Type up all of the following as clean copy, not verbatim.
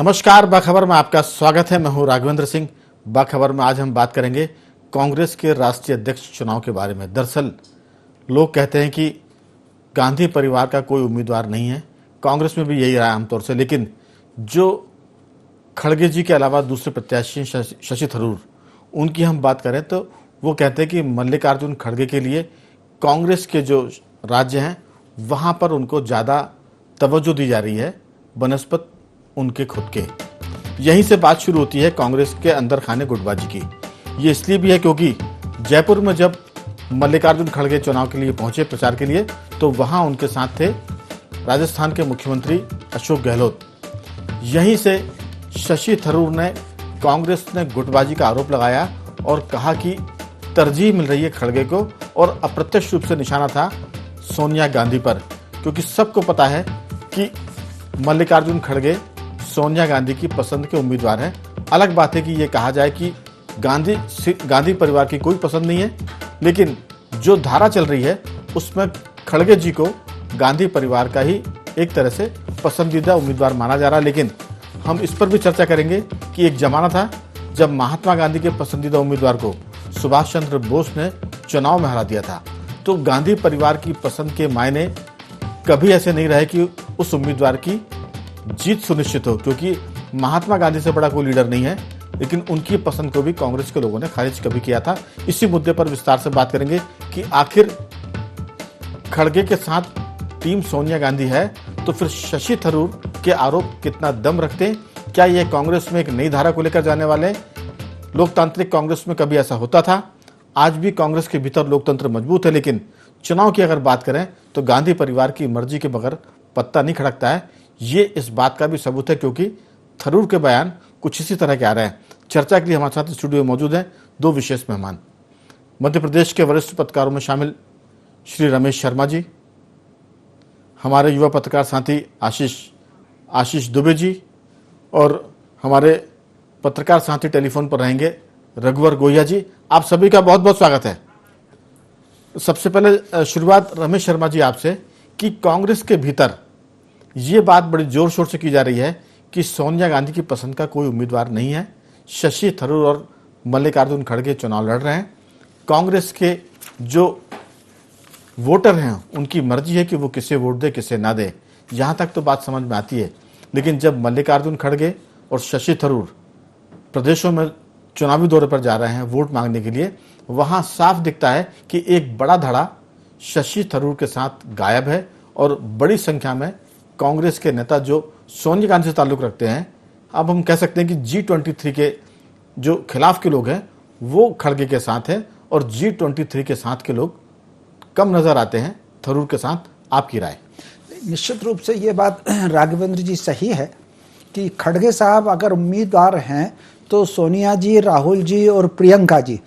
नमस्कार, बाखबर में आपका स्वागत है। मैं हूं राघवेंद्र सिंह। बाखबर में आज हम बात करेंगे कांग्रेस के राष्ट्रीय अध्यक्ष चुनाव के बारे में। दरअसल लोग कहते हैं कि गांधी परिवार का कोई उम्मीदवार नहीं है, कांग्रेस में भी यही रहा आमतौर से। लेकिन जो खड़गे जी के अलावा दूसरे प्रत्याशी शशि थरूर, उनकी हम बात करें तो वो कहते हैं कि मल्लिकार्जुन खड़गे के लिए कांग्रेस के जो राज्य हैं वहाँ पर उनको ज़्यादा तवज्जो दी जा रही है बनस्पत उनके खुद के। यहीं से बात शुरू होती है कांग्रेस के अंदर खाने गुटबाजी की। ये इसलिए भी है क्योंकि जयपुर में जब मल्लिकार्जुन खड़गे चुनाव के लिए पहुंचे प्रचार के लिए, तो वहां उनके साथ थे राजस्थान के मुख्यमंत्री अशोक गहलोत। यहीं से शशि थरूर ने कांग्रेस ने गुटबाजी का आरोप लगाया और कहा कि तरजीह मिल रही है खड़गे को, और अप्रत्यक्ष रूप से निशाना था सोनिया गांधी पर, क्योंकि सबको पता है कि मल्लिकार्जुन खड़गे सोनिया गांधी की पसंद के उम्मीदवार हैं। अलग बात है कि ये कहा जाए कि गांधी परिवार की कोई पसंद नहीं है, लेकिन जो धारा चल रही है उसमें खड़गे जी को गांधी परिवार का ही एक तरह से पसंदीदा उम्मीदवार माना जा रहा है। लेकिन हम इस पर भी चर्चा करेंगे कि एक जमाना था जब महात्मा गांधी के पसंदीदा उम्मीदवार को सुभाष चंद्र बोस ने चुनाव में हरा दिया था। तो गांधी परिवार की पसंद के मायने कभी ऐसे नहीं रहे कि उस उम्मीदवार की जीत सुनिश्चित हो, क्योंकि महात्मा गांधी से बड़ा कोई लीडर नहीं है। लेकिन उनकी पसंद को भी कांग्रेस के लोगों ने खारिज कभी किया था। इसी मुद्दे पर विस्तार से बात करेंगे कि आखिर खड़गे के साथ टीम सोनिया गांधी है तो फिर शशि थरूर के आरोप कितना दम रखते हैं। क्या ये कांग्रेस में एक नई धारा को लेकर जाने वाले हैं? लोकतांत्रिक कांग्रेस में कभी ऐसा होता था। आज भी कांग्रेस के भीतर लोकतंत्र मजबूत है, लेकिन चुनाव की अगर बात करें तो गांधी परिवार की मर्जी के बगैर पत्ता नहीं खड़कता है। ये इस बात का भी सबूत है क्योंकि थरूर के बयान कुछ इसी तरह के आ रहे हैं। चर्चा के लिए हमारे साथ स्टूडियो में मौजूद हैं दो विशेष मेहमान। मध्य प्रदेश के वरिष्ठ पत्रकारों में शामिल श्री रमेश शर्मा जी, हमारे युवा पत्रकार साथी आशीष दुबे जी, और हमारे पत्रकार साथी टेलीफोन पर रहेंगे रघुवर गोहिया जी। आप सभी का बहुत बहुत स्वागत है। सबसे पहले शुरुआत रमेश शर्मा जी आपसे कि कांग्रेस के भीतर ये बात बड़ी जोर शोर से की जा रही है कि सोनिया गांधी की पसंद का कोई उम्मीदवार नहीं है। शशि थरूर और मल्लिकार्जुन खड़गे चुनाव लड़ रहे हैं। कांग्रेस के जो वोटर हैं उनकी मर्जी है कि वो किसे वोट दे किसे ना दे, यहाँ तक तो बात समझ में आती है। लेकिन जब मल्लिकार्जुन खड़गे और शशि थरूर प्रदेशों में चुनावी दौरे पर जा रहे हैं वोट मांगने के लिए, वहाँ साफ दिखता है कि एक बड़ा धड़ा शशि थरूर के साथ गायब है और बड़ी संख्या में कांग्रेस के नेता जो सोनिया गांधी से ताल्लुक रखते हैं, अब हम कह सकते हैं कि G23 के जो खिलाफ के लोग हैं वो खड़गे के साथ हैं और G23 के साथ के लोग कम नजर आते हैं थरूर के साथ। आपकी राय? निश्चित रूप से ये बात राघवेंद्र जी सही है कि खड़गे साहब अगर उम्मीदवार हैं तो सोनिया जी, राहुल जी और प्रियंका जी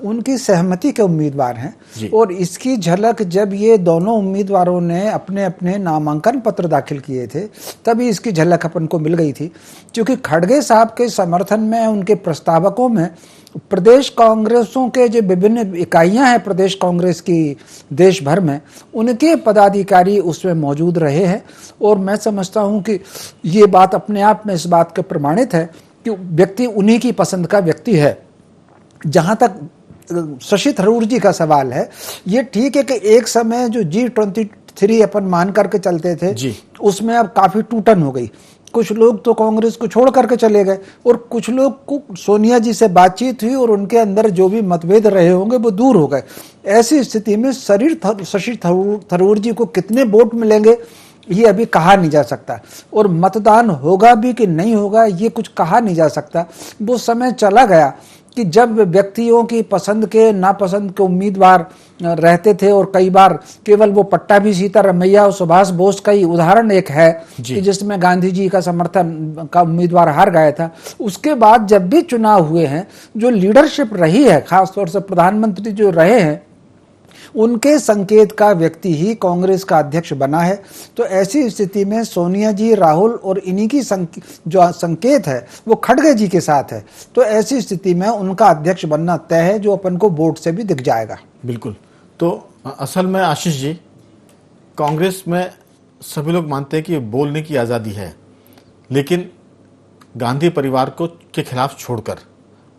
उनकी सहमति के उम्मीदवार हैं। और इसकी झलक जब ये दोनों उम्मीदवारों ने अपने अपने नामांकन पत्र दाखिल किए थे तभी इसकी झलक अपन को मिल गई थी, क्योंकि खड़गे साहब के समर्थन में उनके प्रस्तावकों में प्रदेश कांग्रेसों के जो विभिन्न इकाइयां हैं प्रदेश कांग्रेस की देश भर में, उनके पदाधिकारी उसमें मौजूद रहे हैं। और मैं समझता हूं कि ये बात अपने आप में इस बात के प्रमाणित है कि व्यक्ति उन्हीं की पसंद का व्यक्ति है। जहां तक शशि थरूर जी का सवाल है, ये ठीक है कि एक समय जो G23 अपन मान करके चलते थे उसमें अब काफी टूटन हो गई। कुछ लोग तो कांग्रेस को छोड़ करके चले गए और कुछ लोग को सोनिया जी से बातचीत हुई और उनके अंदर जो भी मतभेद रहे होंगे वो दूर हो गए। ऐसी स्थिति में शशि थरूर जी को कितने वोट मिलेंगे ये अभी कहा नहीं जा सकता, और मतदान होगा भी कि नहीं होगा ये कुछ कहा नहीं जा सकता। वो समय चला गया कि जब व्यक्तियों की पसंद के नापसंद के उम्मीदवार रहते थे और कई बार केवल वो पट्टाभी सीतारमैया और सुभाष बोस का ही उदाहरण एक है कि जिसमें गांधी जी का समर्थन का उम्मीदवार हार गया था। उसके बाद जब भी चुनाव हुए हैं, जो लीडरशिप रही है, खासतौर से प्रधानमंत्री जो रहे हैं, उनके संकेत का व्यक्ति ही कांग्रेस का अध्यक्ष बना है। तो ऐसी स्थिति में सोनिया जी, राहुल और इन्हीं की जो संकेत है वो खड़गे जी के साथ है। तो ऐसी स्थिति में उनका अध्यक्ष बनना तय है, जो अपन को वोट से भी दिख जाएगा। बिल्कुल। तो असल में आशीष जी, कांग्रेस में सभी लोग मानते हैं कि बोलने की आज़ादी है, लेकिन गांधी परिवार को के खिलाफ छोड़कर,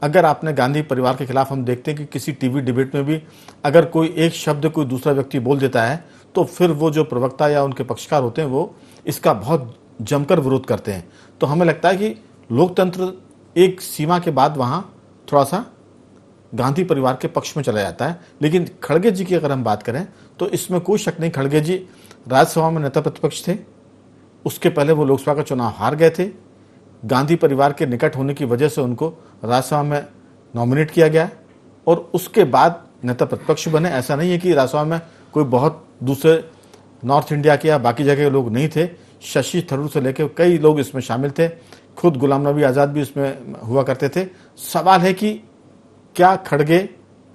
अगर आपने गांधी परिवार के खिलाफ, हम देखते हैं कि किसी टीवी डिबेट में भी अगर कोई एक शब्द कोई दूसरा व्यक्ति बोल देता है तो फिर वो जो प्रवक्ता या उनके पक्षकार होते हैं वो इसका बहुत जमकर विरोध करते हैं। तो हमें लगता है कि लोकतंत्र एक सीमा के बाद वहाँ थोड़ा सा गांधी परिवार के पक्ष में चला जाता है। लेकिन खड़गे जी की अगर हम बात करें तो इसमें कोई शक नहीं, खड़गे जी राज्यसभा में नेता प्रतिपक्ष थे, उसके पहले वो लोकसभा का चुनाव हार गए थे। गांधी परिवार के निकट होने की वजह से उनको राज्यसभा में नॉमिनेट किया गया और उसके बाद नेता प्रतिपक्ष बने। ऐसा नहीं है कि राज्यसभा में कोई बहुत दूसरे नॉर्थ इंडिया के या बाकी जगह के लोग नहीं थे। शशि थरूर से लेकर कई लोग इसमें शामिल थे, खुद गुलाम नबी आज़ाद भी इसमें हुआ करते थे। सवाल है कि क्या खड़गे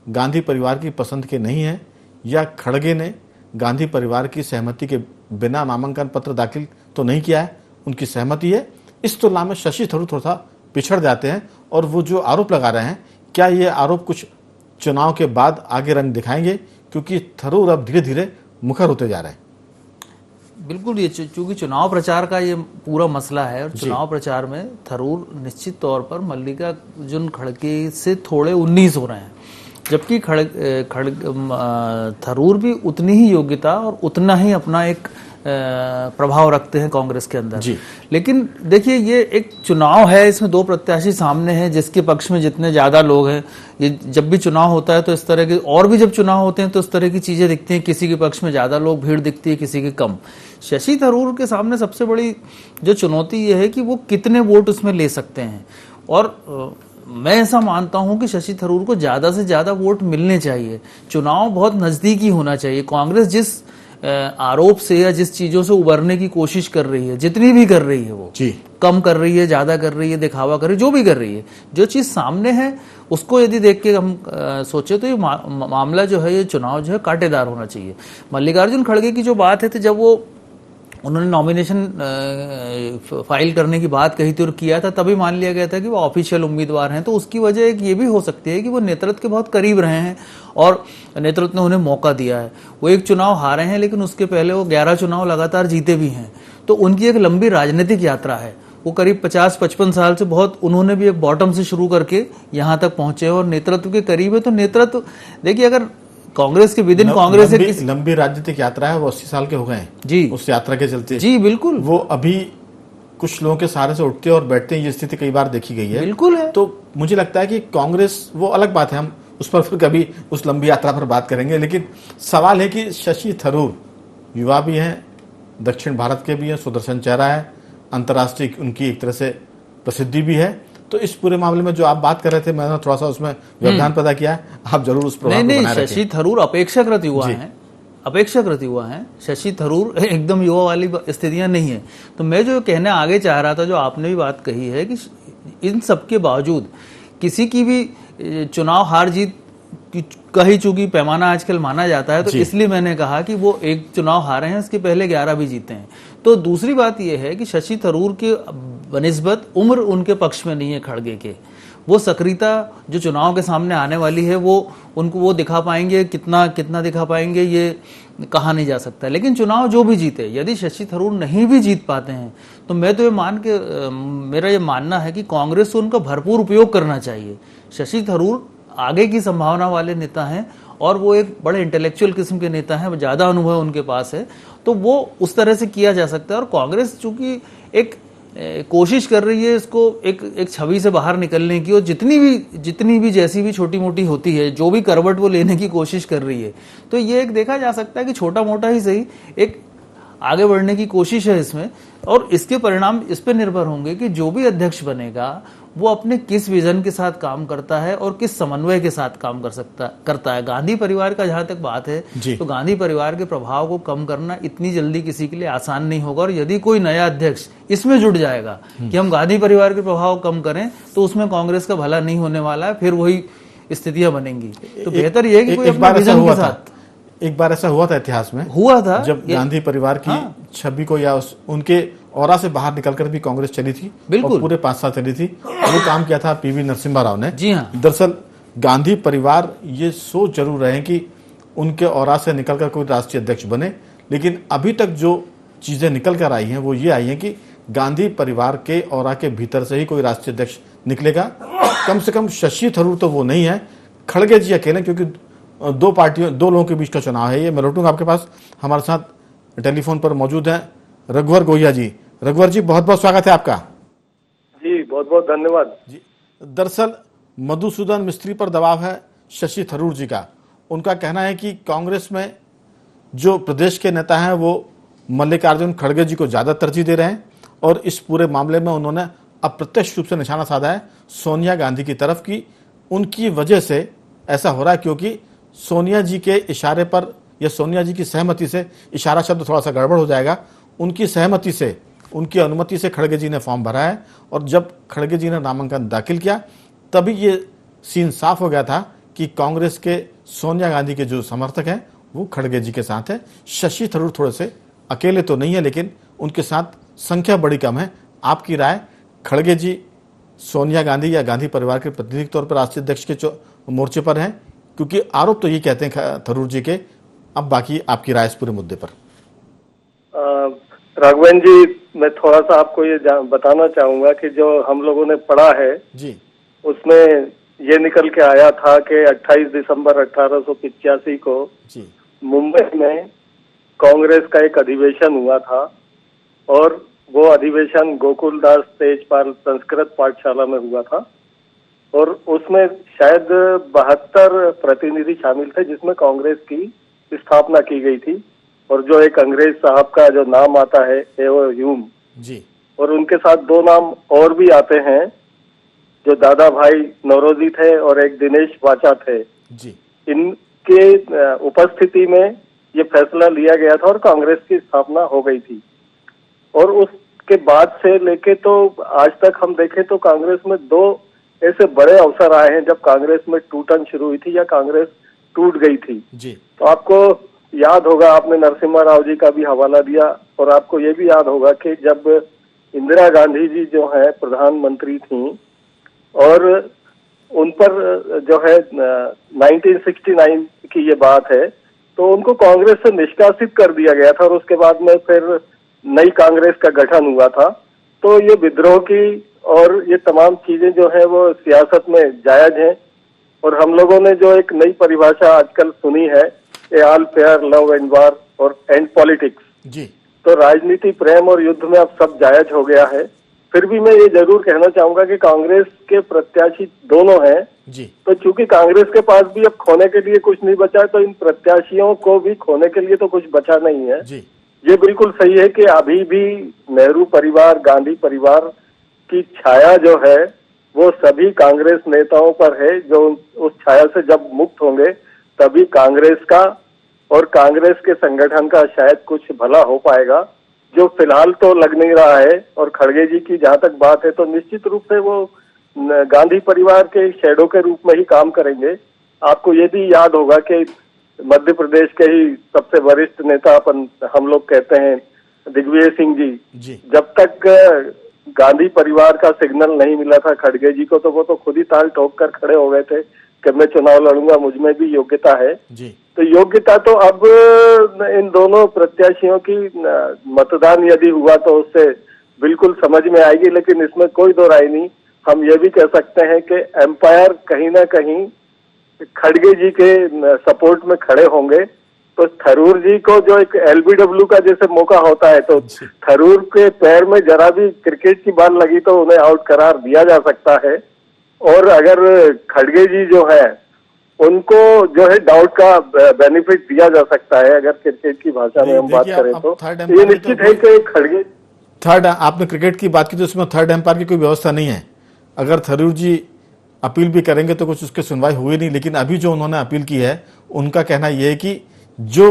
गांधी परिवार की पसंद के नहीं है या खड़गे ने गांधी परिवार की सहमति के बिना नामांकन पत्र दाखिल तो नहीं किया है, उनकी सहमति है। इस तुलना में शशि थरूर थोड़ा सा पिछड़ जाते हैं और वो जो आरोप लगा रहे हैं, क्या ये आरोप कुछ चुनाव के बाद आगे रंग दिखाएंगे, क्योंकि थरूर अब धीरे धीरे मुखर होते जा रहे हैं। बिल्कुल, ये चूंकि चुनाव प्रचार का ये पूरा मसला है और चुनाव प्रचार में थरूर निश्चित तौर पर मल्लिकार्जुन खड़गे से थोड़े 19 हो रहे हैं, जबकि थरूर भी उतनी ही योग्यता और उतना ही अपना एक प्रभाव रखते हैं कांग्रेस के अंदर जी। लेकिन देखिए, ये एक चुनाव है, इसमें दो प्रत्याशी सामने हैं, जिसके पक्ष में जितने ज्यादा लोग हैं, ये जब भी चुनाव होता है तो इस तरह के, और भी जब चुनाव होते हैं तो इस तरह की चीजें दिखती हैं, किसी के पक्ष में ज्यादा लोग, भीड़ दिखती है, किसी के कम। शशि थरूर के सामने सबसे बड़ी जो चुनौती ये है कि वो कितने वोट उसमें ले सकते हैं। और मैं ऐसा मानता हूं कि शशि थरूर को ज्यादा से ज्यादा वोट मिलने चाहिए। चुनाव बहुत नजदीकी होना चाहिए। कांग्रेस जिस आरोप से या जिस चीजों से उबरने की कोशिश कर रही है, जितनी भी कर रही है, वो जी, कम कर रही है, ज्यादा कर रही है, दिखावा कर रही है, जो भी कर रही है, जो चीज सामने है उसको यदि देख के हम सोचे तो ये मामला जो है, ये चुनाव जो है कांटेदार होना चाहिए। मल्लिकार्जुन खड़गे की जो बात है, तो जब वो उन्होंने नॉमिनेशन फाइल करने की बात कही थी और किया था, तभी मान लिया गया था कि वो ऑफिशियल उम्मीदवार हैं। तो उसकी वजह एक ये भी हो सकती है कि वो नेतृत्व के बहुत करीब रहे हैं और नेतृत्व ने उन्हें मौका दिया है। वो एक चुनाव हारे हैं, लेकिन उसके पहले वो 11 चुनाव लगातार जीते भी हैं। तो उनकी एक लंबी राजनीतिक यात्रा है। वो करीब 50-55 साल से बहुत, उन्होंने भी एक बॉटम से शुरू करके यहाँ तक पहुंचे और नेतृत्व के करीब है। तो नेतृत्व देखिए, अगर कांग्रेस के विदिन कांग्रेस लंबी राजनीतिक यात्रा है, वो 80 साल के हो गए हैं जी उस यात्रा के चलते। जी बिल्कुल, वो अभी कुछ लोगों के सहारे से उठते और बैठते हैं, ये स्थिति कई बार देखी गई है। बिल्कुल है। तो मुझे लगता है कि कांग्रेस, वो अलग बात है, हम उस पर फिर कभी उस लंबी यात्रा पर बात करेंगे। लेकिन सवाल है कि शशि थरूर युवा भी हैं, दक्षिण भारत के भी हैं, सुदर्शन चेहरा है, अंतर्राष्ट्रीय उनकी एक तरह से प्रसिद्धि भी है। तो इस पूरे मामले में जो आप बात कर रहे थे, मैंने थोड़ा सा उसमें व्यवधान पैदा किया है, आप जरूर उस प्रभाव को बनाए रखें। शशि थरूर अपेक्षाकृत युवा हैं, अपेक्षाकृत युवा हैं। शशि थरूर एकदम युवा वाली स्थितियां नहीं है। तो मैं जो कहने आगे चाह रहा था, जो आपने भी बात कही है, कि इन सब के बावजूद किसी की भी चुनाव हार जीत का ही चूंकि पैमाना आजकल माना जाता है, तो इसलिए मैंने कहा कि वो एक चुनाव हारे हैं, इसके पहले 11 भी जीते हैं। तो दूसरी बात यह है कि शशि थरूर की बनिस्बत उम्र उनके पक्ष में नहीं है खड़गे के। वो सक्रियता जो चुनाव के सामने आने वाली है, वो उनको वो दिखा पाएंगे, कितना दिखा पाएंगे ये कहा नहीं जा सकता। लेकिन चुनाव जो भी जीते, यदि शशि थरूर नहीं भी जीत पाते हैं, तो मैं तो ये मेरा ये मानना है कि कांग्रेस को उनका भरपूर उपयोग करना चाहिए। शशि थरूर आगे की संभावना वाले नेता हैं और वो एक बड़े इंटेलेक्चुअल किस्म के नेता हैं, ज्यादा अनुभव उनके पास है, तो वो उस तरह से किया जा सकता है। और कांग्रेस चूंकि एक कोशिश कर रही है इसको एक छवि से बाहर निकलने की, और जितनी भी जैसी भी छोटी मोटी होती है, जो भी करवट वो लेने की कोशिश कर रही है, तो ये एक देखा जा सकता है कि छोटा मोटा ही सही एक आगे बढ़ने की कोशिश है इसमें। और इसके परिणाम इस पर निर्भर होंगे कि जो भी अध्यक्ष बनेगा वो अपने किस विजन के साथ काम करता है और किस समन्वय के साथ काम करता है। गांधी परिवार का जहां तक बात है, तो गांधी परिवार के प्रभाव को कम करना इतनी जल्दी किसी के लिए आसान नहीं होगा। और यदि कोई नया अध्यक्ष इसमें जुट जाएगा कि हम गांधी परिवार के प्रभाव कम करें, तो उसमें कांग्रेस का भला नहीं होने वाला है, फिर वही स्थितियां बनेंगी। तो बेहतर यह है कि कोई अपने विजन के साथ। एक बार ऐसा हुआ था, इतिहास में हुआ था, जब गांधी परिवार की छवि को या उनके औरा से बाहर निकलकर भी कांग्रेस चली थी, बिल्कुल, और पूरे 5 साल चली थी। वो काम किया था पीवी नरसिम्हा राव ने। जी हाँ। दरअसल गांधी परिवार ये सोच जरूर रहे हैं कि उनके औरा से निकलकर कोई राष्ट्रीय अध्यक्ष बने, लेकिन अभी तक जो चीजें निकल कर आई हैं वो ये आई हैं कि गांधी परिवार के औरा के भीतर से ही कोई राष्ट्रीय अध्यक्ष निकलेगा। कम से कम शशि थरूर तो वो नहीं है, खड़गे जी अकेले, क्योंकि दो लोगों के बीच का चुनाव है ये। मैं लौटूंगा आपके पास। हमारे साथ टेलीफोन पर मौजूद हैं रघुवर गोहिया जी। रघुवर जी, बहुत बहुत स्वागत है आपका। जी बहुत बहुत धन्यवाद जी। दरअसल मधुसूदन मिस्त्री पर दबाव है शशि थरूर जी का। उनका कहना है कि कांग्रेस में जो प्रदेश के नेता हैं वो मल्लिकार्जुन खड़गे जी को ज्यादा तरजीह दे रहे हैं, और इस पूरे मामले में उन्होंने अप्रत्यक्ष रूप से निशाना साधा है सोनिया गांधी की तरफ की। उनकी वजह से ऐसा हो रहा है क्योंकि सोनिया जी के इशारे पर या सोनिया जी की सहमति से, इशारा शब्द थोड़ा सा गड़बड़ हो जाएगा, उनकी सहमति से, उनकी अनुमति से खड़गे जी ने फॉर्म भरा है। और जब खड़गे जी ने नामांकन दाखिल किया तभी ये सीन साफ हो गया था कि कांग्रेस के सोनिया गांधी के जो समर्थक हैं वो खड़गे जी के साथ है। शशि थरूर थोड़े से अकेले तो नहीं है, लेकिन उनके साथ संख्या बड़ी कम है। आपकी राय, खड़गे जी सोनिया गांधी या गांधी परिवार के प्रतिनिधि के तौर पर राष्ट्रीय अध्यक्ष के मोर्चे पर हैं, क्योंकि आरोप तो ये कहते हैं थरूर जी के। अब बाकी आपकी राय इस पूरे मुद्दे पर। राघवन जी, मैं थोड़ा सा आपको ये बताना चाहूंगा कि जो हम लोगों ने पढ़ा है जी, उसमें ये निकल के आया था कि 28 दिसंबर 1885 को जी, मुंबई में कांग्रेस का एक अधिवेशन हुआ था, और वो अधिवेशन गोकुलदास तेजपाल संस्कृत पाठशाला में हुआ था, और उसमें शायद 72 प्रतिनिधि शामिल थे जिसमें कांग्रेस की स्थापना की गई थी। और जो एक अंग्रेज साहब का जो नाम आता है एओ ह्यूम जी, और और उनके साथ दो नाम और भी आते हैं, जो दादा भाई नौरोजी थे और एक दिनेश वाचा थे जी, इनके उपस्थिति में ये फैसला लिया गया था और कांग्रेस की स्थापना हो गई थी। और उसके बाद से लेके तो आज तक हम देखें तो कांग्रेस में दो ऐसे बड़े अवसर आए हैं जब कांग्रेस में टूटन शुरू हुई थी या कांग्रेस टूट गई थी जी। तो आपको याद होगा, आपने नरसिम्हा राव जी का भी हवाला दिया, और आपको ये भी याद होगा कि जब इंदिरा गांधी जी जो है प्रधानमंत्री थी और उन पर जो है 1969 की ये बात है, तो उनको कांग्रेस से निष्कासित कर दिया गया था और उसके बाद में फिर नई कांग्रेस का गठन हुआ था। तो ये विद्रोह की और ये तमाम चीजें जो है वो सियासत में जायज हैं, और हम लोगों ने जो एक नई परिभाषा आजकल सुनी है, a all fair love and war और एंड पॉलिटिक्स, जी, तो राजनीति, प्रेम और युद्ध में अब सब जायज हो गया है। फिर भी मैं ये जरूर कहना चाहूंगा कि कांग्रेस के प्रत्याशी दोनों हैं जी, तो चूंकि कांग्रेस के पास भी अब खोने के लिए कुछ नहीं बचा है, तो इन प्रत्याशियों को भी खोने के लिए तो कुछ बचा नहीं है। जी, ये बिल्कुल सही है कि अभी भी नेहरू परिवार, गांधी परिवार की छाया जो है वो सभी कांग्रेस नेताओं पर है, जो उस छाया से जब मुक्त होंगे तभी कांग्रेस का और कांग्रेस के संगठन का शायद कुछ भला हो पाएगा, जो फिलहाल तो लग नहीं रहा है। और खड़गे जी की जहां तक बात है तो निश्चित रूप से वो गांधी परिवार के शैडो के रूप में ही काम करेंगे। आपको ये भी याद होगा कि मध्य प्रदेश के ही सबसे वरिष्ठ नेता हम लोग कहते हैं दिग्विजय सिंह जी, जब तक गांधी परिवार का सिग्नल नहीं मिला था खड़गे जी को, तो वो तो खुद ही ताल ठोक कर खड़े हो गए थे कि मैं चुनाव लड़ूंगा, मुझ में भी योग्यता है जी। तो योग्यता तो अब इन दोनों प्रत्याशियों की मतदान यदि हुआ तो उससे बिल्कुल समझ में आएगी, लेकिन इसमें कोई दो राय नहीं। हम ये भी कह सकते हैं कि एम्पायर कहीं ना कहीं खड़गे जी के सपोर्ट में खड़े होंगे। तो थरूर जी को जो एक एलबीडब्ल्यू का जैसे मौका होता है, तो थरूर के पैर में जरा भी क्रिकेट की बाल लगी तो उन्हें आउट करार दिया जा सकता है। और अगर खड़गे जी जो है उनको जो है डाउट का बेनिफिट दिया जा सकता है, अगर क्रिकेट की भाषा में हम बात करें तो ये निश्चित है कि खड़गे थर्ड, आपने क्रिकेट की बात की तो उसमें थर्ड एम्पायर की कोई व्यवस्था नहीं है। अगर थरूर जी अपील भी करेंगे तो कुछ उसकी सुनवाई हुई नहीं, लेकिन अभी जो उन्होंने अपील की है उनका कहना यह है कि जो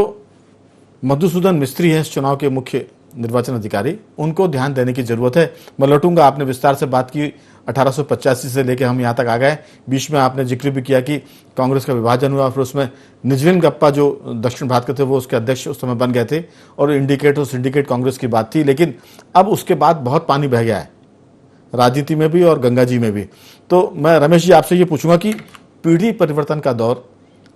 मधुसूदन मिस्त्री हैं इस चुनाव के मुख्य निर्वाचन अधिकारी, उनको ध्यान देने की जरूरत है। मैं लौटूंगा, आपने विस्तार से बात की 1885 से लेकर हम यहाँ तक आ गए। बीच में आपने जिक्र भी किया कि कांग्रेस का विभाजन हुआ, फिर उसमें निजलिन गप्पा जो दक्षिण भारत के थे वो उसके अध्यक्ष उस समय बन गए थे, और इंडिकेट और सिंडिकेट कांग्रेस की बात थी। लेकिन अब उसके बाद बहुत पानी बह गया है राजनीति में भी और गंगा जी में भी। तो मैं रमेश जी आपसे ये पूछूंगा कि पीढ़ी परिवर्तन का दौर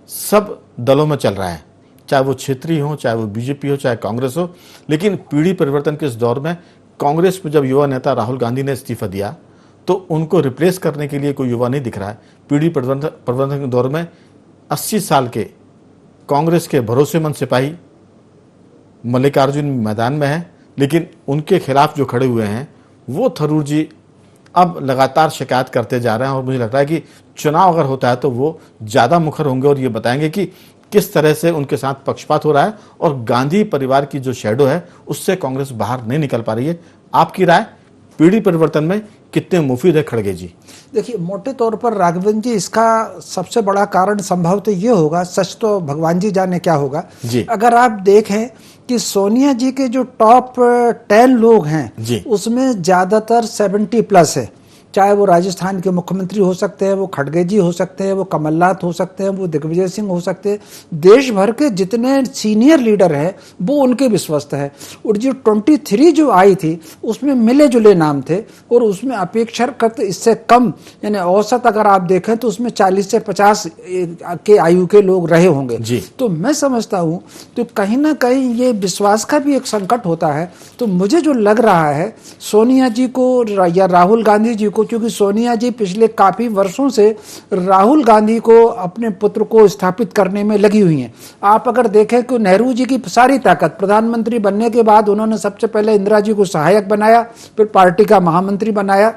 सब दलों में चल रहा है, चाहे वो क्षेत्रीय हो, चाहे वो बीजेपी हो, चाहे कांग्रेस हो, लेकिन पीढ़ी परिवर्तन के इस दौर में कांग्रेस में जब युवा नेता राहुल गांधी ने इस्तीफा दिया तो उनको रिप्लेस करने के लिए कोई युवा नहीं दिख रहा है। पीढ़ी परिवर्तन के दौर में 80 साल के कांग्रेस के भरोसेमंद सिपाही मल्लिकार्जुन मैदान में है, लेकिन उनके खिलाफ जो खड़े हुए हैं वो थरूर जी अब लगातार शिकायत करते जा रहे हैं। और मुझे लगता है कि चुनाव अगर होता है तो वो ज़्यादा मुखर होंगे और ये बताएंगे कि किस तरह से उनके साथ पक्षपात हो रहा है और गांधी परिवार की जो शैडो है उससे कांग्रेस बाहर नहीं निकल पा रही है। आपकी राय पीढ़ी परिवर्तन में कितने मुफीद है खड़गे जी? देखिए, मोटे तौर पर राघवेंद्र जी, इसका सबसे बड़ा कारण संभव तो ये होगा, सच तो भगवान जी जाने क्या होगा जी। अगर आप देखें कि सोनिया जी के जो टॉप 10 लोग हैं जी। उसमें ज्यादातर 70+ है। चाहे वो राजस्थान के मुख्यमंत्री हो सकते हैं, वो खड़गे जी हो सकते हैं, वो कमलनाथ हो सकते हैं, वो दिग्विजय सिंह हो सकते हैं। देश भर के जितने सीनियर लीडर हैं वो उनके विश्वस्त है। और जो 23 जो आई थी उसमें मिले जुले नाम थे और उसमें अपेक्षाकृत इससे कम, यानी औसत अगर आप देखें तो उसमें 40 से 50 के आयु के लोग रहे होंगे जी। तो मैं समझता हूं तो कहीं ना कहीं ये विश्वास का भी एक संकट होता है। तो मुझे जो लग रहा है सोनिया जी को या राहुल गांधी जी को, क्योंकि सोनिया जी पिछले काफी वर्षों से राहुल गांधी को अपने पुत्र को स्थापित करने में लगी हुई हैं। आप अगर देखें कि नेहरू जी की सारी ताकत, प्रधानमंत्री बनने के बाद उन्होंने सबसे पहले इंदिरा जी को सहायक बनाया, फिर पार्टी का महामंत्री बनाया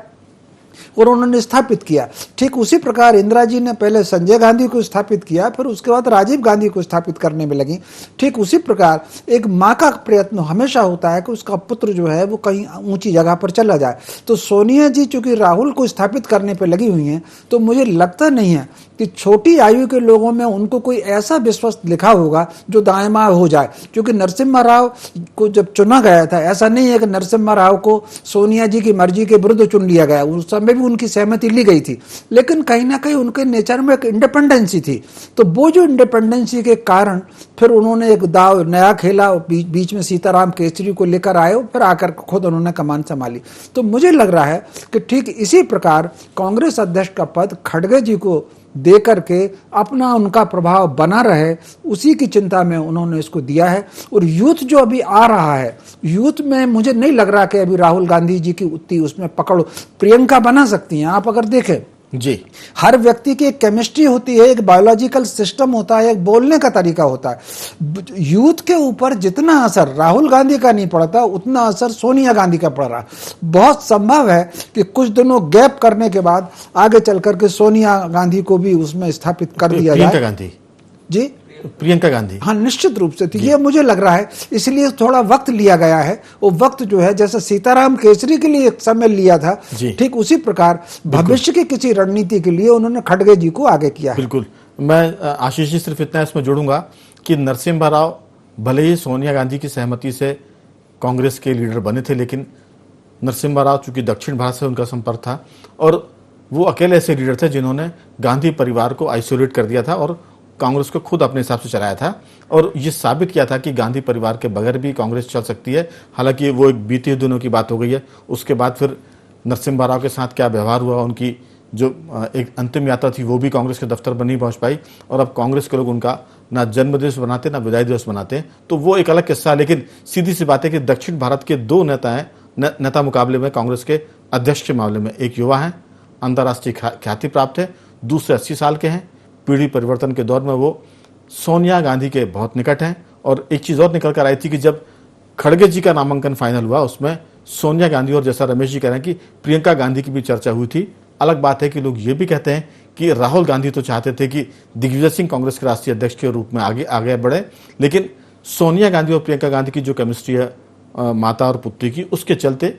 और उन्होंने स्थापित किया। ठीक उसी प्रकार इंदिरा जी ने पहले संजय गांधी को स्थापित किया, फिर उसके बाद राजीव गांधी को स्थापित करने में लगी। ठीक उसी प्रकार एक माँ का प्रयत्न हमेशा होता है कि उसका पुत्र जो है वो कहीं ऊंची जगह पर चला जाए। तो सोनिया जी चूंकि राहुल को स्थापित करने पर लगी हुई हैं, तो मुझे लगता नहीं है कि छोटी आयु के लोगों में उनको कोई ऐसा विश्वस्त लिखा होगा जो दाएं बाएं हो जाए। क्योंकि नरसिम्हा राव को जब चुना गया था, ऐसा नहीं है कि नरसिम्हा राव को सोनिया जी की मर्जी के विरुद्ध चुन लिया गया, उस समय भी उनकी सहमति ली गई थी, लेकिन कहीं ना कहीं उनके नेचर में एक इंडिपेंडेंसी थी। तो वो जो इंडिपेंडेंसी के कारण फिर उन्होंने एक दाव नया खेला, बीच में सीताराम केसरी को लेकर आए, फिर आकर खुद उन्होंने कमान संभाली। तो मुझे लग रहा है कि ठीक इसी प्रकार कांग्रेस अध्यक्ष का पद खड़गे जी को दे करके अपना उनका प्रभाव बना रहे, उसी की चिंता में उन्होंने इसको दिया है। और यूथ जो अभी आ रहा है, यूथ में मुझे नहीं लग रहा कि अभी राहुल गांधी जी की उतनी उसमें पकड़ प्रियंका बना सकती हैं। आप अगर देखें जी, हर व्यक्ति की एक केमिस्ट्री होती है, एक बायोलॉजिकल सिस्टम होता है, एक बोलने का तरीका होता है। यूथ के ऊपर जितना असर राहुल गांधी का नहीं पड़ता उतना असर सोनिया गांधी का पड़ रहा। बहुत संभव है कि कुछ दिनों गैप करने के बाद आगे चल करके सोनिया गांधी को भी उसमें स्थापित कर दिया जाए। प्रियंका गांधी जी, प्रियंका गांधी, हाँ निश्चित रूप से थी, ये मुझे लग रहा है। इसलिए थोड़ा वक्त लिया गया है। वो वक्त जो है जैसे सीताराम केसरी के लिए एक समय लिया था, ठीक उसी प्रकार भविष्य की किसी रणनीति के लिए उन्होंने खड़गे जी को आगे किया है। बिल्कुल। मैं आशीष जी सिर्फ इतना इसमें जोड़ूंगा कि नरसिम्हा राव भले ही सोनिया गांधी की सहमति से कांग्रेस के लीडर बने थे, लेकिन नरसिम्हा राव चूंकि दक्षिण भारत से उनका संपर्क था और वो अकेले ऐसे लीडर थे जिन्होंने गांधी परिवार को आइसोलेट कर दिया था और कांग्रेस को खुद अपने हिसाब से चलाया था और ये साबित किया था कि गांधी परिवार के बगैर भी कांग्रेस चल सकती है। हालांकि वो एक बीते दिनों की बात हो गई है। उसके बाद फिर नरसिम्हा राव के साथ क्या व्यवहार हुआ, उनकी जो एक अंतिम यात्रा थी वो भी कांग्रेस के दफ्तर पर नहीं पहुंच पाई और अब कांग्रेस के लोग उनका ना जन्म दिवस बनाते ना विदाई दिवस बनाते हैं, तो वो एक अलग किस्सा है। लेकिन सीधी सी बात है कि दक्षिण भारत के दो नेता मुकाबले में कांग्रेस के अध्यक्ष के मामले में एक युवा है, अंतर्राष्ट्रीय ख्याति प्राप्त है, दूसरे 80 साल के हैं। पीढ़ी परिवर्तन के दौर में वो सोनिया गांधी के बहुत निकट हैं। और एक चीज और निकल कर आई थी कि जब खड़गे जी का नामांकन फाइनल हुआ उसमें सोनिया गांधी और जैसा रमेश जी कह रहे हैं कि प्रियंका गांधी की भी चर्चा हुई थी। अलग बात है कि लोग ये भी कहते हैं कि राहुल गांधी तो चाहते थे कि दिग्विजय सिंह कांग्रेस के राष्ट्रीय अध्यक्ष के रूप में आगे बढ़े, लेकिन सोनिया गांधी और प्रियंका गांधी की जो केमिस्ट्री है माता और पुत्री की, उसके चलते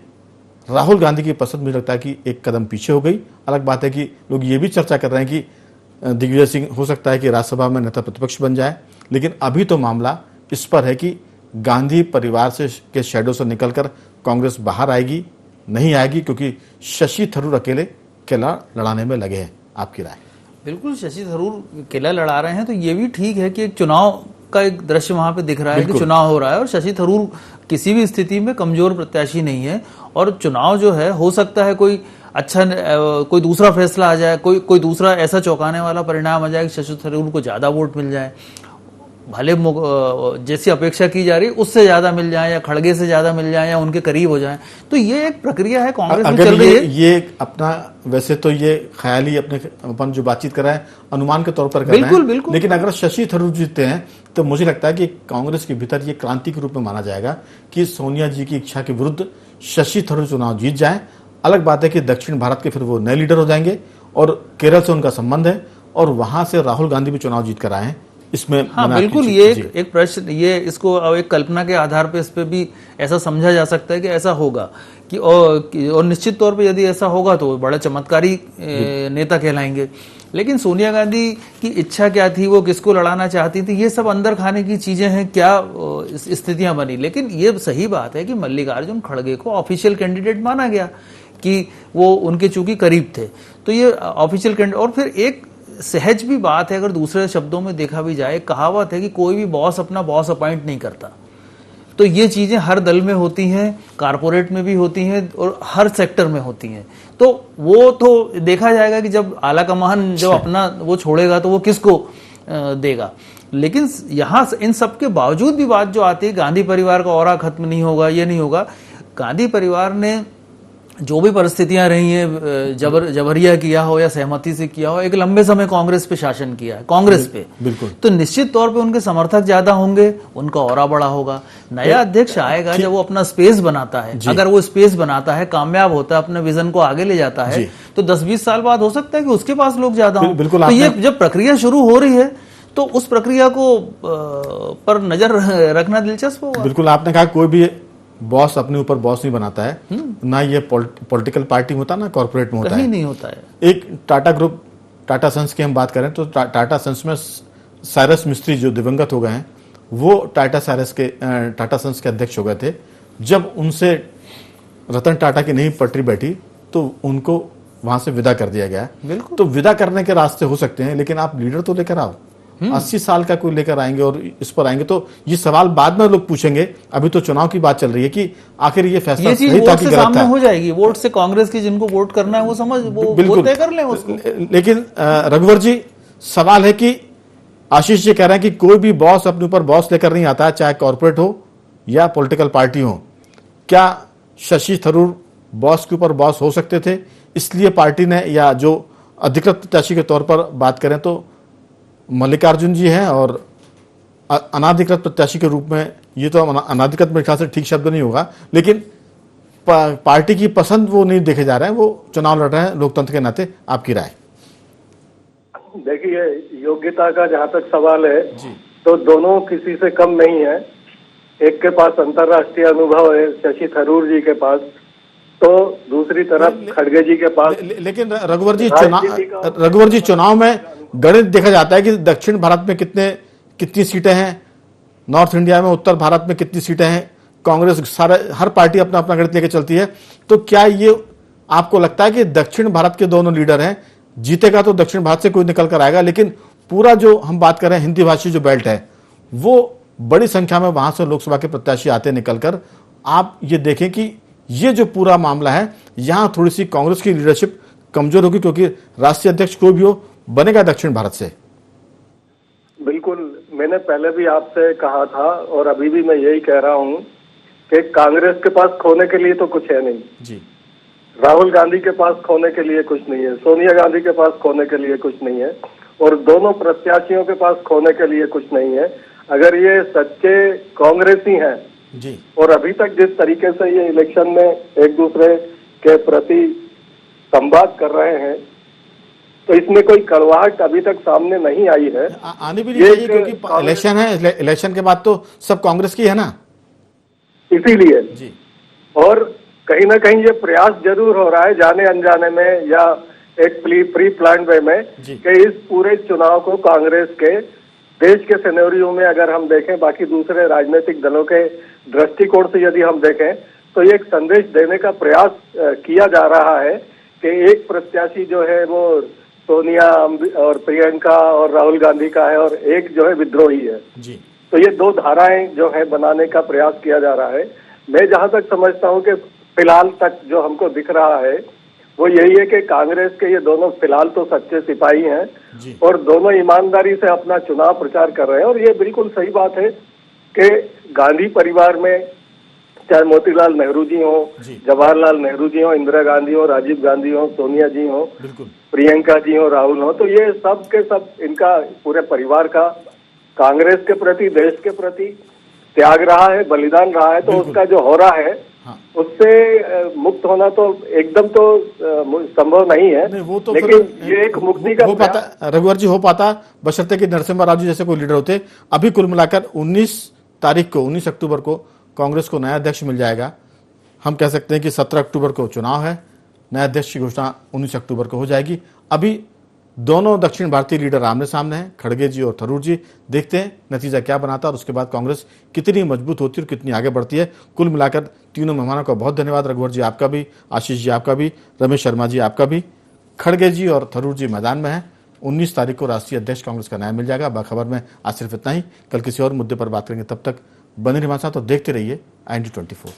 राहुल गांधी की पसंद मुझे लगता है कि एक कदम पीछे हो गई। अलग बात है कि लोग ये भी चर्चा कर रहे हैं कि दिग्विजय सिंह हो सकता है कि राज्यसभा में नेता प्रतिपक्ष बन जाए, लेकिन अभी तो मामला इस पर है कि गांधी परिवार से के शैडो से निकलकर कांग्रेस बाहर आएगी नहीं आएगी, क्योंकि शशि थरूर अकेले किला लड़ाने में लगे हैं। आपकी राय? बिल्कुल, शशि थरूर किला लड़ा रहे हैं तो ये भी ठीक है कि एक चुनाव का एक दृश्य वहां पे दिख रहा है कि चुनाव हो रहा है और शशि थरूर किसी भी स्थिति में कमजोर प्रत्याशी नहीं है और चुनाव जो है हो सकता है कोई अच्छा कोई दूसरा फैसला आ जाए, कोई दूसरा ऐसा चौंकाने वाला परिणाम आ जाए कि शशि थरूर को ज्यादा वोट मिल जाए। भले जैसी अपेक्षा की जा रही उससे ज्यादा मिल जाए या खड़गे से ज्यादा मिल जाए या उनके करीब हो जाए, तो ये एक प्रक्रिया है कांग्रेस में चल रही है। ये अपना वैसे तो ये ख्याली अपन जो बातचीत कर रहे हैं अनुमान के तौर पर कर रहे हैं, बिल्कुल। लेकिन अगर शशि थरूर जीतते हैं तो मुझे लगता है कि कांग्रेस के भीतर ये क्रांति के रूप में माना जाएगा कि सोनिया जी की इच्छा के विरुद्ध शशि थरूर चुनाव जीत जाए। अलग बात है कि दक्षिण भारत के फिर वो नए लीडर हो जाएंगे और केरल से उनका संबंध है और वहां से राहुल गांधी भी चुनाव जीत कर आए हैं। इसमें हाँ बिल्कुल, ये एक प्रश्न, ये इसको एक कल्पना के आधार पे इस पे भी ऐसा समझा जा सकता है कि ऐसा होगा कि और निश्चित तौर पे यदि ऐसा होगा तो बड़ा चमत्कारी नेता कहलाएंगे। लेकिन सोनिया गांधी की इच्छा क्या थी, वो किसको लड़ाना चाहती थी, ये सब अंदर खाने की चीजें हैं, क्या स्थितियां बनी। लेकिन ये सही बात है कि मल्लिकार्जुन खड़गे को ऑफिशियल कैंडिडेट माना गया कि वो उनके चूंकि करीब थे, तो ये ऑफिशियल कैंडिडेट। और फिर एक सहज भी बात है, अगर दूसरे शब्दों में देखा भी जाए, कहावत है कि कोई भी बॉस अपना बॉस अपॉइंट नहीं करता। तो ये चीजें हर दल में होती हैं, कारपोरेट में भी होती हैं और हर सेक्टर में होती हैं। तो वो तो देखा जाएगा कि जब आला कमान जब अपना वो छोड़ेगा तो वो किसको देगा। लेकिन यहाँ इन सब के बावजूद भी बात जो आती है, गांधी परिवार का ऑरा खत्म नहीं होगा, ये नहीं होगा। गांधी परिवार ने जो भी परिस्थितियां रही हैं, जबरिया किया हो या सहमति से किया हो, एक लंबे समय कांग्रेस पे शासन किया है, कांग्रेस पे बिल्कुल। तो निश्चित तौर पे उनके समर्थक ज्यादा होंगे, उनका ऑरा बड़ा होगा। नया अध्यक्ष आएगा जब वो अपना स्पेस बनाता है, अगर वो स्पेस बनाता है, कामयाब होता है, अपने विजन को आगे ले जाता है, तो 10-20 साल बाद हो सकता है कि उसके पास लोग ज्यादा हों। तो ये जब प्रक्रिया शुरू हो रही है तो उस प्रक्रिया को पर नजर रखना दिलचस्प होगा। बिल्कुल, आपने कहा कोई भी बॉस अपने ऊपर बॉस नहीं बनाता है, ना ये पॉलिटिकल पार्टी में होता ना कॉर्पोरेट में होता है, नहीं होता है। एक टाटा ग्रुप, टाटा सन्स की हम बात करें तो टाटा सन्स में साइरस मिस्त्री जो दिवंगत हो गए हैं, वो टाटा सन्स के अध्यक्ष हो गए थे। जब उनसे रतन टाटा की नई पटरी बैठी तो उनको वहां से विदा कर दिया गया। तो विदा करने के रास्ते हो सकते हैं, लेकिन आप लीडर तो लेकर आओ। 80 साल का कोई लेकर आएंगे और इस पर आएंगे तो ये सवाल बाद में लोग पूछेंगे। अभी तो चुनाव की बात चल रही है कि आखिर ये फैसला सही था कि गलत था। हो जाएगी वोट से, कांग्रेस की जिनको वोट करना है वो तय कर लें उसको। लेकिन रघुवर जी, सवाल है कि आशीष जी कह रहे हैं कि कोई भी बॉस अपने ऊपर बॉस लेकर नहीं आता है, चाहे कॉर्पोरेट हो या पॉलिटिकल पार्टी हो। क्या शशि थरूर बॉस के ऊपर बॉस हो सकते थे, इसलिए पार्टी ने, या जो अधिकृत प्रत्याशी के तौर पर बात करें तो मल्लिकार्जुन जी हैं, और अनाधिकृत प्रत्याशी के रूप में, ये तो अनाधिकृत मेरे ख्याल से ठीक शब्द नहीं होगा, लेकिन पार्टी की पसंद वो नहीं देखे जा रहे हैं, वो चुनाव लड़ रहे हैं लोकतंत्र के नाते। आपकी राय? देखिए, योग्यता का जहाँ तक सवाल है तो दोनों किसी से कम नहीं है। एक के पास अंतर्राष्ट्रीय अनुभव है शशि थरूर जी के पास, तो दूसरी तरफ खड़गे जी के पास। लेकिन रघुवर जी, चुनाव में गणित देखा जाता है कि दक्षिण भारत में कितनी सीटें हैं, नॉर्थ इंडिया में, उत्तर भारत में कितनी सीटें हैं। कांग्रेस हर पार्टी अपना अपना गणित लेके चलती है। तो क्या ये आपको लगता है कि दक्षिण भारत के दोनों लीडर हैं, जीतेगा तो दक्षिण भारत से कोई निकल कर आएगा, लेकिन पूरा जो हम बात कर रहे हैं हिंदी भाषी जो बेल्ट है, वो बड़ी संख्या में वहां से लोकसभा के प्रत्याशी आते निकलकर। आप ये देखें कि ये जो पूरा मामला है, यहां थोड़ी सी कांग्रेस की लीडरशिप कमजोर होगी, क्योंकि राष्ट्रीय अध्यक्ष कोई भी हो बनेगा दक्षिण भारत से। बिल्कुल, मैंने पहले भी आपसे कहा था और अभी भी मैं यही कह रहा हूं कि कांग्रेस के पास खोने के लिए तो कुछ है नहीं जी। राहुल गांधी के पास खोने के लिए कुछ नहीं है, सोनिया गांधी के पास खोने के लिए कुछ नहीं है, और दोनों प्रत्याशियों के पास खोने के लिए कुछ नहीं है। अगर ये सच्चे कांग्रेसी हैं जी, और अभी तक जिस तरीके से ये इलेक्शन में एक दूसरे के प्रति संवाद कर रहे हैं, तो इसमें कोई कड़वाहट अभी तक सामने नहीं आई है। आने भी नहीं चाहिए, क्योंकि इलेक्शन है, इलेक्शन के बाद तो सब कांग्रेस की है ना, इसीलिए जी। और कहीं ना कहीं ये प्रयास जरूर हो रहा है जाने अनजाने में या एक प्री प्लान वे में कि इस पूरे चुनाव को कांग्रेस के देश के सिनेरियो में अगर हम देखें, बाकी दूसरे राजनीतिक दलों के दृष्टिकोण से यदि हम देखें, तो ये एक संदेश देने का प्रयास किया जा रहा है कि एक प्रत्याशी जो है वो सोनिया और प्रियंका और राहुल गांधी का है और एक जो है विद्रोही है जी। तो ये दो धाराएं जो है बनाने का प्रयास किया जा रहा है। मैं जहां तक समझता हूं कि फिलहाल तक जो हमको दिख रहा है वो यही है कि कांग्रेस के ये दोनों फिलहाल तो सच्चे सिपाही हैं जी। और दोनों ईमानदारी से अपना चुनाव प्रचार कर रहे हैं। और ये बिल्कुल सही बात है कि गांधी परिवार में चाहे मोतीलाल नेहरू जी हो, जी। जवाहरलाल नेहरू जी हो, इंदिरा गांधी हो, राजीव गांधी हो, सोनिया जी हो, बिल्कुल प्रियंका जी हो, राहुल हो, तो ये सब के सब इनका पूरे परिवार का कांग्रेस के प्रति, देश के प्रति त्याग रहा है, बलिदान रहा है। तो बिल्कुल। उसका जो हो रहा है हाँ। उससे मुक्त होना तो एकदम तो संभव नहीं है, नहीं, वो तो लेकिन फिर ये एक मुक्ति का हो पाता, रघुवर जी, हो पाता बशर्ते कि नरसिम्हा राव जी जैसे कोई लीडर होते। अभी कुल मिलाकर 19 अक्टूबर को कांग्रेस को नया अध्यक्ष मिल जाएगा। हम कह सकते हैं कि 17 अक्टूबर को चुनाव है, नया अध्यक्ष की घोषणा 19 अक्टूबर को हो जाएगी। अभी दोनों दक्षिण भारतीय लीडर आमने सामने हैं, खड़गे जी और थरूर जी। देखते हैं नतीजा क्या बनाता है और उसके बाद कांग्रेस कितनी मजबूत होती है और कितनी आगे बढ़ती है। कुल मिलाकर तीनों मेहमानों का बहुत धन्यवाद। रघुवर जी आपका भी, आशीष जी आपका भी, रमेश शर्मा जी आपका भी। खड़गे जी और थरूर जी मैदान में हैं। 19 तारीख को राष्ट्रीय अध्यक्ष कांग्रेस का नया मिल जाएगा। बाखबर में आज सिर्फ इतना ही। कल किसी और मुद्दे पर बात करेंगे, तब तक बने रहिए हमारे साथ और देखते रहिए IND24।